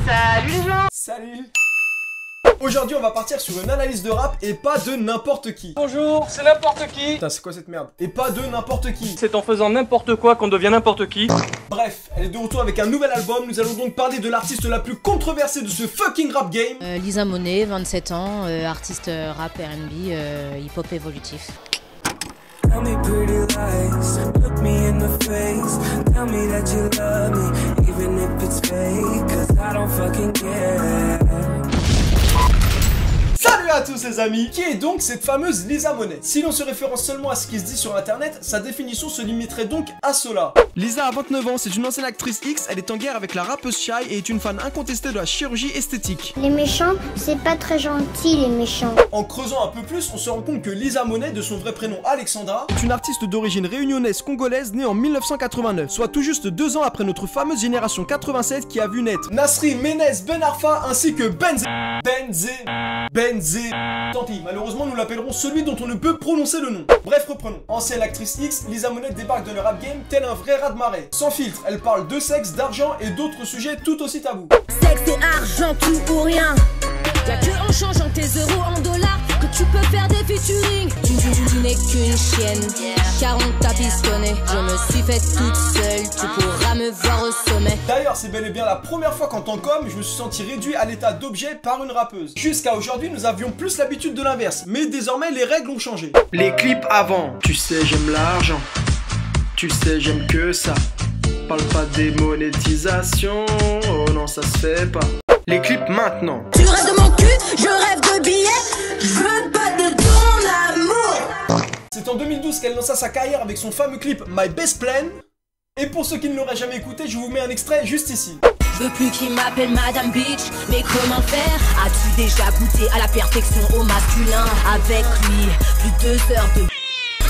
Salut les gens. Salut. Aujourd'hui on va partir sur une analyse de rap et pas de n'importe qui. Bonjour, c'est n'importe qui. Putain c'est quoi cette merde? Et pas de n'importe qui. C'est en faisant n'importe quoi qu'on devient n'importe qui. Bref, elle est de retour avec un nouvel album. Nous allons donc parler de l'artiste la plus controversée de ce fucking rap game. Lisa Monet, 27 ans, artiste rap R&B, hip-hop évolutif. Tell me pretty lies, look me in the face. Tell me that you love me, even if it's fake, 'cause I don't fucking care. Salut à tous les amis. Qui est donc cette fameuse Lisa Monet? Si l'on se référence seulement à ce qui se dit sur internet, sa définition se limiterait donc à cela. Lisa a 29 ans, c'est une ancienne actrice X, elle est en guerre avec la rappeuse Shy et est une fan incontestée de la chirurgie esthétique. Les méchants, c'est pas très gentil les méchants. En creusant un peu plus, on se rend compte que Lisa Monet, de son vrai prénom Alexandra, est une artiste d'origine réunionnaise congolaise née en 1989, soit tout juste 2 ans après notre fameuse génération 87 qui a vu naître Nasri, Ménez, Ben Arfa ainsi que Benze. Tant pis, malheureusement nous l'appellerons celui dont on ne peut prononcer le nom. Bref, reprenons. Ancienne actrice X, Lisa Monet débarque de le rap game tel un vrai raz-de-marée. Sans filtre, elle parle de sexe, d'argent et d'autres sujets tout aussi tabous. Sexe et argent, tout ou rien. Y'a que en changeant tes euros en dollars que tu peux faire des featuring. Tu n'es qu'une chienne, car on t'a pistonné. Je me suis faite toute seule, tu pourras me voir au sommet. D'ailleurs, c'est bel et bien la première fois qu'en tant qu'homme, je me suis senti réduit à l'état d'objet par une rappeuse. Jusqu'à aujourd'hui, nous avions plus l'habitude de l'inverse, mais désormais les règles ont changé. Les clips avant. Tu sais, j'aime l'argent. Tu sais, j'aime que ça. Parle pas des monétisations. Oh non, ça se fait pas. Les clips maintenant. Tu rêves de mon cul, je rêve de billets. Je veux pas de ton amour. C'est en 2012 qu'elle lança sa carrière avec son fameux clip My Best Plan. Et pour ceux qui ne l'auraient jamais écouté, je vous mets un extrait juste ici. Je veux plus qu'il m'appelle Madame Bitch, mais comment faire? As-tu déjà goûté à la perfection au masculin? Avec lui, plus de 2 heures de...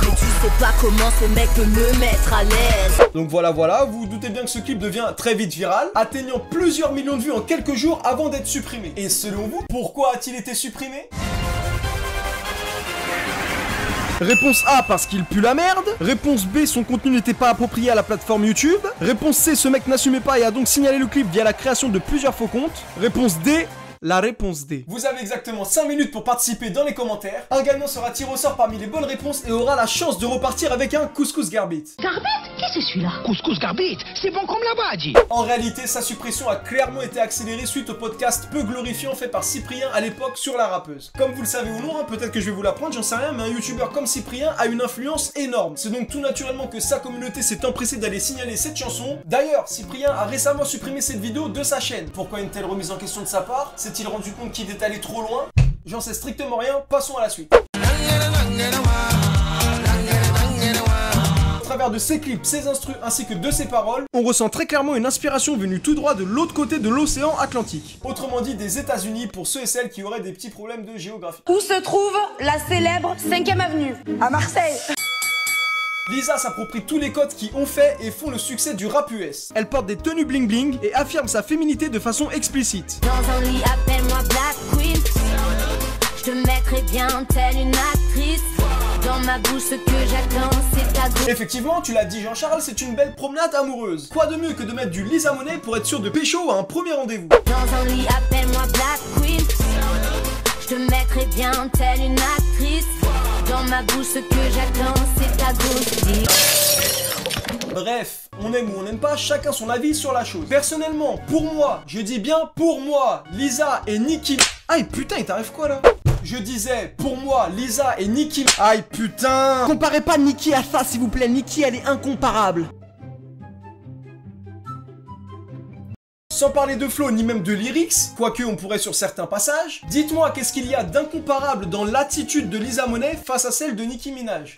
Mais tu sais pas comment ce mec peut me mettre à l'aise. Donc voilà, vous vous doutez bien que ce clip devient très vite viral, atteignant plusieurs millions de vues en quelques jours avant d'être supprimé. Et selon vous, pourquoi a-t-il été supprimé? Réponse A, parce qu'il pue la merde. Réponse B, son contenu n'était pas approprié à la plateforme YouTube. Réponse C, ce mec n'assumait pas et a donc signalé le clip via la création de plusieurs faux comptes. Réponse D, la réponse D. Vous avez exactement 5 minutes pour participer dans les commentaires. Un gagnant sera tiré au sort parmi les bonnes réponses et aura la chance de repartir avec un couscous Garbit. Garbit? Qu'est-ce que c'est celui-là? Couscous Garbit, c'est bon comme là-bas, dit. En réalité, sa suppression a clairement été accélérée suite au podcast peu glorifiant fait par Cyprien à l'époque sur la rappeuse. Comme vous le savez ou non, peut-être que je vais vous l'apprendre, j'en sais rien, mais un youtubeur comme Cyprien a une influence énorme. C'est donc tout naturellement que sa communauté s'est empressée d'aller signaler cette chanson. D'ailleurs, Cyprien a récemment supprimé cette vidéo de sa chaîne. Pourquoi une telle remise en question de sa part? S'est-il rendu compte qu'il est allé trop loin? J'en sais strictement rien, passons à la suite. Au travers de ses clips, ses instrus ainsi que de ses paroles, on ressent très clairement une inspiration venue tout droit de l'autre côté de l'océan Atlantique. Autrement dit des États-Unis pour ceux et celles qui auraient des petits problèmes de géographie. Où se trouve la célèbre 5e avenue? À Marseille. Lisa s'approprie tous les codes qui ont fait et font le succès du rap US. Elle porte des tenues bling bling et affirme sa féminité de façon explicite. Dans un lit, appelle-moi Black Queen. Je te mettrai bien telle une actrice. Dans ma bouche, ce que j'attends, c'est ta go. Effectivement, tu l'as dit Jean-Charles, c'est une belle promenade amoureuse. Quoi de mieux que de mettre du Lisa Monet pour être sûr de pécho à un premier rendez-vous? Dans un lit, appelle-moi Black Queen. Je te mettrai bien telle une actrice. Dans ma bouche, ce que j'attends, c'est ta go. Bref, on aime ou on n'aime pas, chacun son avis sur la chose. Personnellement, pour moi, je dis bien pour moi, Lisa et Nicki... Aïe putain, il t'arrive quoi là? Je disais, pour moi, Lisa et Nicki... Aïe putain! Comparez pas Nicki à ça s'il vous plaît, Nicki elle est incomparable. Sans parler de flow ni même de lyrics, quoique on pourrait sur certains passages, dites-moi qu'est-ce qu'il y a d'incomparable dans l'attitude de Lisa Monet face à celle de Nicki Minaj.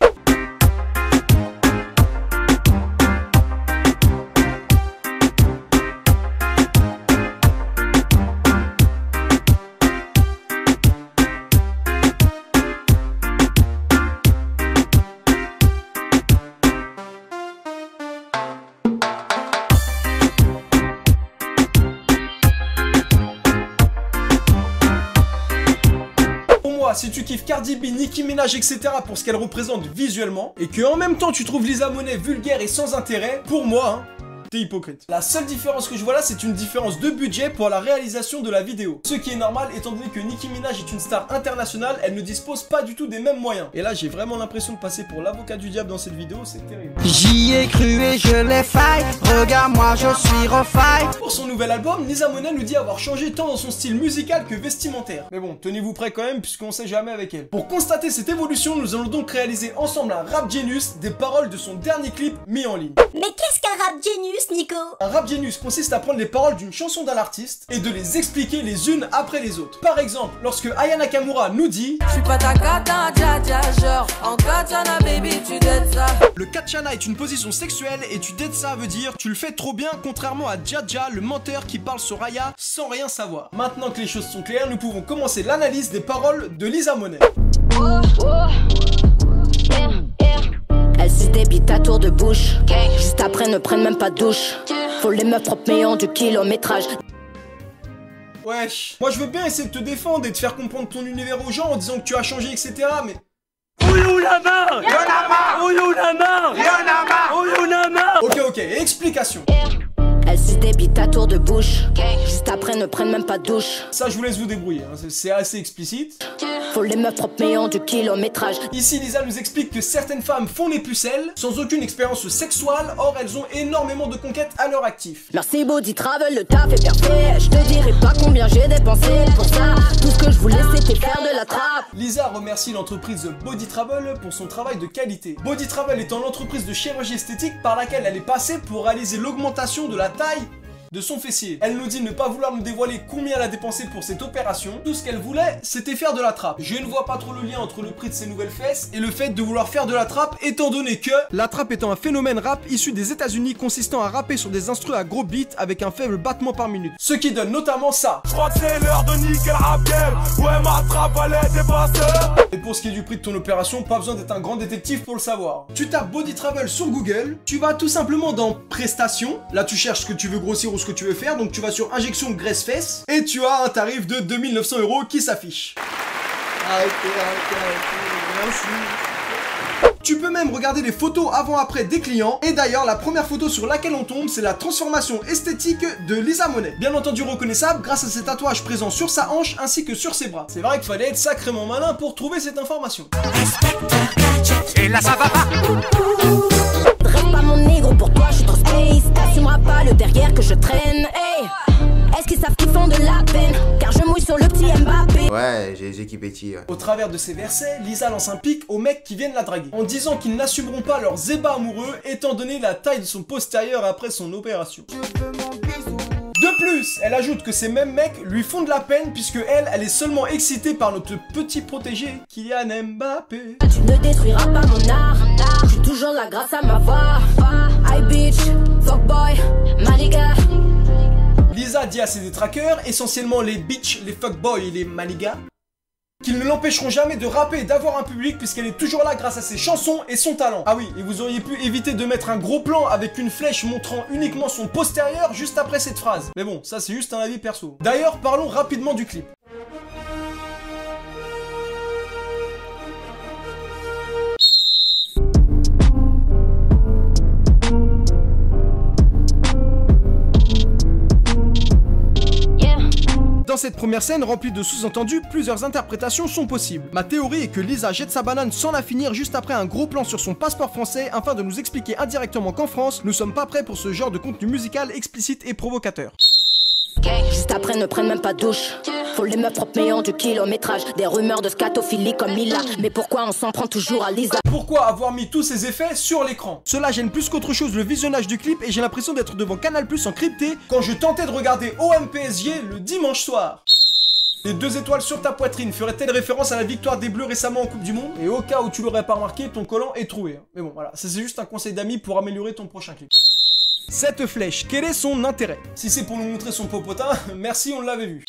Si tu kiffes Cardi B, Nicki Minaj, etc. pour ce qu'elle représente visuellement, et que en même temps tu trouves Lisa Monet vulgaire et sans intérêt, pour moi, t'es hypocrite. La seule différence que je vois là, c'est une différence de budget pour la réalisation de la vidéo. Ce qui est normal étant donné que Nicki Minaj est une star internationale, elle ne dispose pas du tout des mêmes moyens. Et là, j'ai vraiment l'impression de passer pour l'avocat du diable dans cette vidéo, c'est terrible. J'y ai cru et je l'ai failli. Regarde-moi, je suis refaille. Pour son nouvel album, Lisa Monet nous dit avoir changé tant dans son style musical que vestimentaire. Mais bon, tenez-vous prêts quand même, puisqu'on sait jamais avec elle. Pour constater cette évolution, nous allons donc réaliser ensemble un Rap Genius des paroles de son dernier clip mis en ligne. Mais qu'est-ce qu'un Rap Genius, Nico? Un Rap Genius consiste à prendre les paroles d'une chanson d'un artiste et de les expliquer les unes après les autres. Par exemple, lorsque Aya Nakamura nous dit Je suis pas ta katana, dja dja, genre en katana baby tu dettes ça. Le katana est une position sexuelle et tu dettes ça veut dire tu le fais trop bien, contrairement à Dja, le menteur qui parle sur Aya sans rien savoir. Maintenant que les choses sont claires, nous pouvons commencer l'analyse des paroles de Lisa Monet. Elle suce des bites à tour de bouche. Juste après ne prennent même pas de douche. Faut les meufs propres mais ont du kilométrage. Wesh, moi je veux bien essayer de te défendre et de faire comprendre ton univers aux gens en disant que tu as changé etc, mais... Ok, explication. Elle suce des bites à tour de bouche. Juste après ne prennent même pas de douche. Ça je vous laisse vous débrouiller, hein. C'est assez explicite. Faut les meufs propres mais ont du kilométrage. Ici Lisa nous explique que certaines femmes font les pucelles sans aucune expérience sexuelle, or elles ont énormément de conquêtes à leur actif. Merci Body Travel, le taf est parfait. Je te dirai pas combien j'ai dépensé pour ça. Tout ce que je voulais c'était faire de la trappe. Lisa remercie l'entreprise Body Travel pour son travail de qualité. Body Travel étant l'entreprise de chirurgie esthétique par laquelle elle est passée pour réaliser l'augmentation de la taille de son fessier. Elle nous dit ne pas vouloir nous dévoiler combien elle a dépensé pour cette opération. Tout ce qu'elle voulait, c'était faire de la trappe. Je ne vois pas trop le lien entre le prix de ses nouvelles fesses et le fait de vouloir faire de la trappe, étant donné que la trappe étant un phénomène rap issu des États-Unis consistant à rapper sur des instrus à gros beats avec un faible battement par minute. Ce qui donne notamment ça. Je crois que c'est l'heure de niquer le rap game. Ouais, ma trappe elle est dépasseur. Et pour ce qui est du prix de ton opération, pas besoin d'être un grand détective pour le savoir. Tu tapes Body Travel sur Google, tu vas tout simplement dans prestations, là tu cherches ce que tu veux grossir ou ce que tu veux faire, donc tu vas sur injection graisse-fesse, et tu as un tarif de 2900 € qui s'affiche. Arrêtez, merci. Tu peux même regarder les photos avant-après des clients, et d'ailleurs la première photo sur laquelle on tombe, c'est la transformation esthétique de Lisa Monet. Bien entendu reconnaissable grâce à ses tatouages présents sur sa hanche ainsi que sur ses bras. C'est vrai qu'il fallait être sacrément malin pour trouver cette information. Et là ça va pas. Reste pas mon négro, pour toi je suis trop space. T'assumeras pas le derrière que je traîne. Hey, est-ce qu'ils savent qu'ils font de la peine? Car je mouille sur le petit Mbappé. Ouais, j'ai qui pétille. Ouais. Au travers de ces versets, Lisa lance un pic aux mecs qui viennent la draguer, en disant qu'ils n'assumeront pas leurs ébats amoureux étant donné la taille de son postérieur après son opération. De plus, elle ajoute que ces mêmes mecs lui font de la peine puisque elle est seulement excitée par notre petit protégé, Kylian Mbappé. Tu ne détruiras pas mon art. Je suis toujours là grâce à ma voix. Hi bitch, fuckboy, maniga. Lisa dit à ses détraqueurs, essentiellement les bitches, les fuckboys et les manigas, qu'ils ne l'empêcheront jamais de rapper et d'avoir un public puisqu'elle est toujours là grâce à ses chansons et son talent. Ah oui, et vous auriez pu éviter de mettre un gros plan avec une flèche montrant uniquement son postérieur juste après cette phrase. Mais bon, ça c'est juste un avis perso. D'ailleurs, parlons rapidement du clip. Dans cette première scène remplie de sous-entendus, plusieurs interprétations sont possibles. Ma théorie est que Lisa jette sa banane sans la finir juste après un gros plan sur son passeport français afin de nous expliquer indirectement qu'en France, nous sommes pas prêts pour ce genre de contenu musical explicite et provocateur. Juste après ne prennent même pas de douche. Faut les meufs propres mais ont du kilométrage. Des rumeurs de scatophilie comme Mila. Mais pourquoi on s'en prend toujours à Lisa? Pourquoi avoir mis tous ces effets sur l'écran? Cela gêne plus qu'autre chose le visionnage du clip et j'ai l'impression d'être devant Canal+ en crypté quand je tentais de regarder OM-PSG le dimanche soir. Les 2 étoiles sur ta poitrine feraient-elles référence à la victoire des Bleus récemment en Coupe du Monde? Et au cas où tu l'aurais pas remarqué, ton collant est troué. Mais bon, voilà, ça c'est juste un conseil d'amis pour améliorer ton prochain clip. Cette flèche, quel est son intérêt? Si c'est pour nous montrer son popotin, merci, on l'avait vu.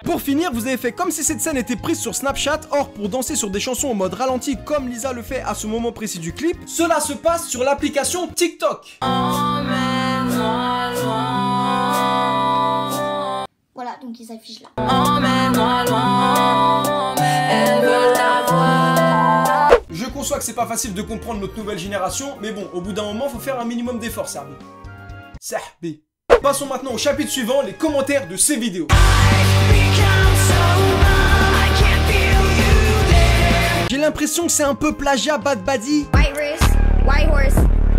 Pour finir, vous avez fait comme si cette scène était prise sur Snapchat, or pour danser sur des chansons en mode ralenti comme Lisa le fait à ce moment précis du clip, cela se passe sur l'application TikTok. Emmène-moi loin. Voilà, donc il s'affiche là. Emmène-moi loin. Elles veulent t'avoir. conçois que c'est pas facile de comprendre notre nouvelle génération, mais bon, au bout d'un moment, faut faire un minimum d'efforts, Serbi. Serbi. Passons maintenant au chapitre suivant, les commentaires de ces vidéos. J'ai l'impression que c'est un peu plagiat Bad Buddy. White wrist, white horse,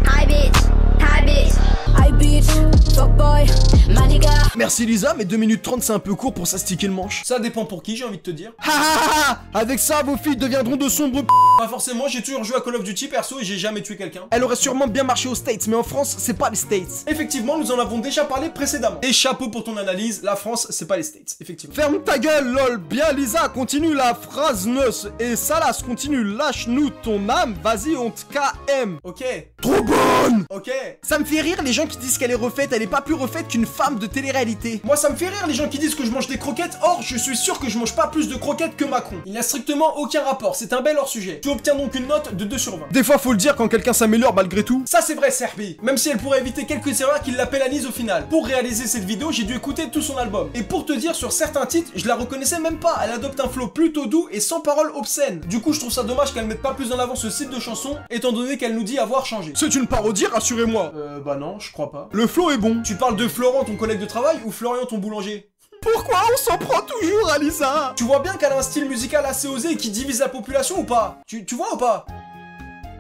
hi bitch, hi bitch. I bitch, fuck boy, maniga. Merci Lisa, mais 2 minutes 30 c'est un peu court pour s'astiquer le manche. Ça dépend pour qui, j'ai envie de te dire. Ha ha ha. Avec ça, vos filles deviendront de sombres Pas forcément, j'ai toujours joué à Call of Duty perso et j'ai jamais tué quelqu'un. Elle aurait sûrement bien marché aux States, mais en France, c'est pas les States. Effectivement, nous en avons déjà parlé précédemment. Et chapeau pour ton analyse, la France, c'est pas les States, effectivement. Ferme ta gueule, lol. Bien Lisa, continue la phrase neuf. Et Salas, continue, lâche-nous ton âme. Vas-y, on te KM. Ok. Trop bonne. Ok. Ça me fait rire les gens qui disent qu'elle est refaite. Elle est pas plus refaite qu'une femme de télé-réalité. Moi, ça me fait rire les gens qui disent que je mange des croquettes. Or, je suis sûr que je mange pas plus de croquettes que Macron. Il n'y a strictement aucun rapport, c'est un bel hors-sujet. Tu obtiens donc une note de 2 sur 20. Des fois, faut le dire quand quelqu'un s'améliore malgré tout. Ça, c'est vrai, Serbi. Même si elle pourrait éviter quelques erreurs qu'il la pénalise au final. Pour réaliser cette vidéo, j'ai dû écouter tout son album. Et pour te dire, sur certains titres, je la reconnaissais même pas. Elle adopte un flow plutôt doux et sans paroles obscènes. Du coup, je trouve ça dommage qu'elle mette pas plus en avant ce style de chanson, étant donné qu'elle nous dit avoir changé. C'est une parodie, rassurez-moi. Bah non, je crois pas. Le flow est bon. Tu parles de Florent, ton collègue de travail, ou Florian, ton boulanger? Pourquoi on s'en prend toujours à Lisa? Tu vois bien qu'elle a un style musical assez osé et qui divise la population ou pas? Tu vois ou pas?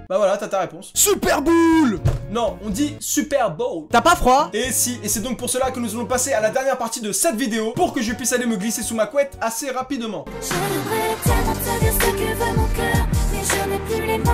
Bah voilà, t'as ta réponse. Super Bowl. Non, on dit Super Bowl. T'as pas froid? Et si, et c'est donc pour cela que nous allons passer à la dernière partie de cette vidéo, pour que je puisse aller me glisser sous ma couette assez rapidement. J'aimerais tellement te dire ce que veut mon cœur, mais je n'ai plus les mots.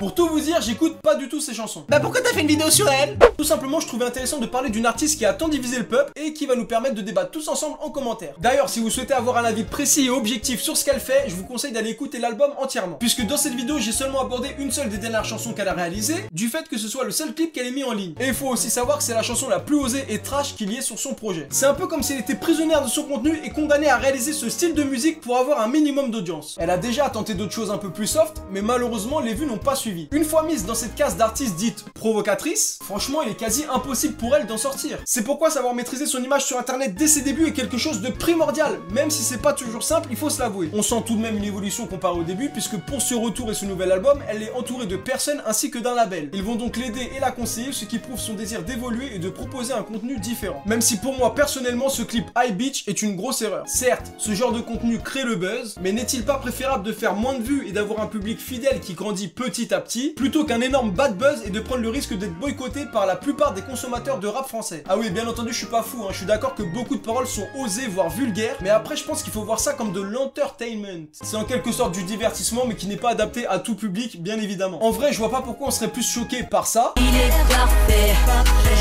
Pour tout vous dire, j'écoute pas du tout ces chansons. Bah pourquoi t'as fait une vidéo sur elle? Tout simplement, je trouvais intéressant de parler d'une artiste qui a tant divisé le peuple et qui va nous permettre de débattre tous ensemble en commentaire. D'ailleurs, si vous souhaitez avoir un avis précis et objectif sur ce qu'elle fait, je vous conseille d'aller écouter l'album entièrement. Puisque dans cette vidéo, j'ai seulement abordé une seule des dernières chansons qu'elle a réalisées, du fait que ce soit le seul clip qu'elle ait mis en ligne. Et il faut aussi savoir que c'est la chanson la plus osée et trash qu'il y ait sur son projet. C'est un peu comme si elle était prisonnière de son contenu et condamnée à réaliser ce style de musique pour avoir un minimum d'audience. Elle a déjà tenté d'autres choses un peu plus soft, mais malheureusement, les vues n'ont pas suivi. Une fois mise dans cette case d'artiste dite provocatrice, franchement il est quasi impossible pour elle d'en sortir. C'est pourquoi savoir maîtriser son image sur internet dès ses débuts est quelque chose de primordial, même si c'est pas toujours simple, il faut se l'avouer. On sent tout de même une évolution comparée au début, puisque pour ce retour et ce nouvel album, elle est entourée de personnes ainsi que d'un label. Ils vont donc l'aider et la conseiller, ce qui prouve son désir d'évoluer et de proposer un contenu différent. Même si pour moi personnellement ce clip High Beach est une grosse erreur. Certes, ce genre de contenu crée le buzz, mais n'est-il pas préférable de faire moins de vues et d'avoir un public fidèle qui grandit petit à petit, plutôt qu'un énorme bad buzz et de prendre le risque d'être boycotté par la plupart des consommateurs de rap français. Ah oui, bien entendu, je suis pas fou, hein. Je suis d'accord que beaucoup de paroles sont osées, voire vulgaires, mais après je pense qu'il faut voir ça comme de l'entertainment. C'est en quelque sorte du divertissement, mais qui n'est pas adapté à tout public, bien évidemment. En vrai, je vois pas pourquoi on serait plus choqué par ça. Il est parfait,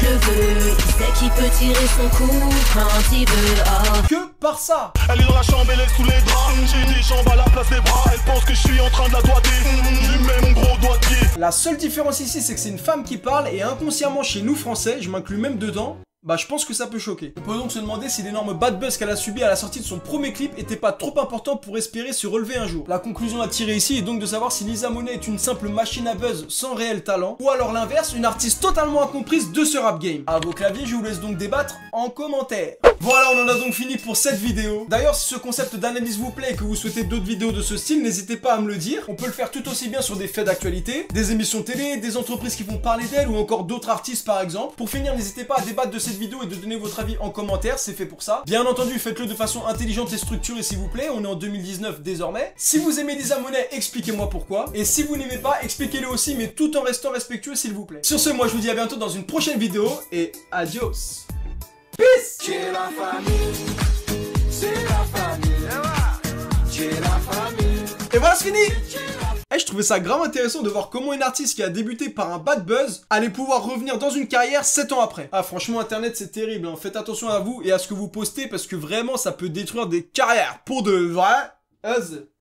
je le veux, il sait qu'il peut tirer son coup quand il veut, oh. Que par ça. Elle ira chambéler sous les draps. J'ai des jambes à la place des bras. Elle pense que je suis en train de la doigter. Je lui mets mon gros doigt de pied. La seule différence ici, c'est que c'est une femme qui parle et inconsciemment chez nous français, je m'inclus même dedans, bah je pense que ça peut choquer. On peut donc se demander si l'énorme bad buzz qu'elle a subi à la sortie de son premier clip était pas trop important pour espérer se relever un jour. La conclusion à tirer ici est donc de savoir si Lisa Monet est une simple machine à buzz sans réel talent, ou alors l'inverse, une artiste totalement incomprise de ce rap game. À vos claviers, je vous laisse donc débattre en commentaire. Voilà, on en a donc fini pour cette vidéo. D'ailleurs, si ce concept d'analyse vous plaît et que vous souhaitez d'autres vidéos de ce style, n'hésitez pas à me le dire. On peut le faire tout aussi bien sur des faits d'actualité, des émissions télé, des entreprises qui font parler d'elles ou encore d'autres artistes par exemple. Pour finir, n'hésitez pas à débattre de cette vidéo et de donner votre avis en commentaire, c'est fait pour ça. Bien entendu, faites-le de façon intelligente et structurée s'il vous plaît, on est en 2019 désormais. Si vous aimez Lisa Monet, expliquez-moi pourquoi. Et si vous n'aimez pas, expliquez-le aussi, mais tout en restant respectueux s'il vous plaît. Sur ce, moi je vous dis à bientôt dans une prochaine vidéo et adios. Peace. C'est la famille, c'est la famille, c'est la famille. Et voilà, c'est fini. Je trouvais ça grave intéressant de voir comment une artiste qui a débuté par un bad buzz allait pouvoir revenir dans une carrière 7 ans après. Ah franchement internet c'est terrible, hein. Faites attention à vous et à ce que vous postez parce que vraiment ça peut détruire des carrières pour de vrai.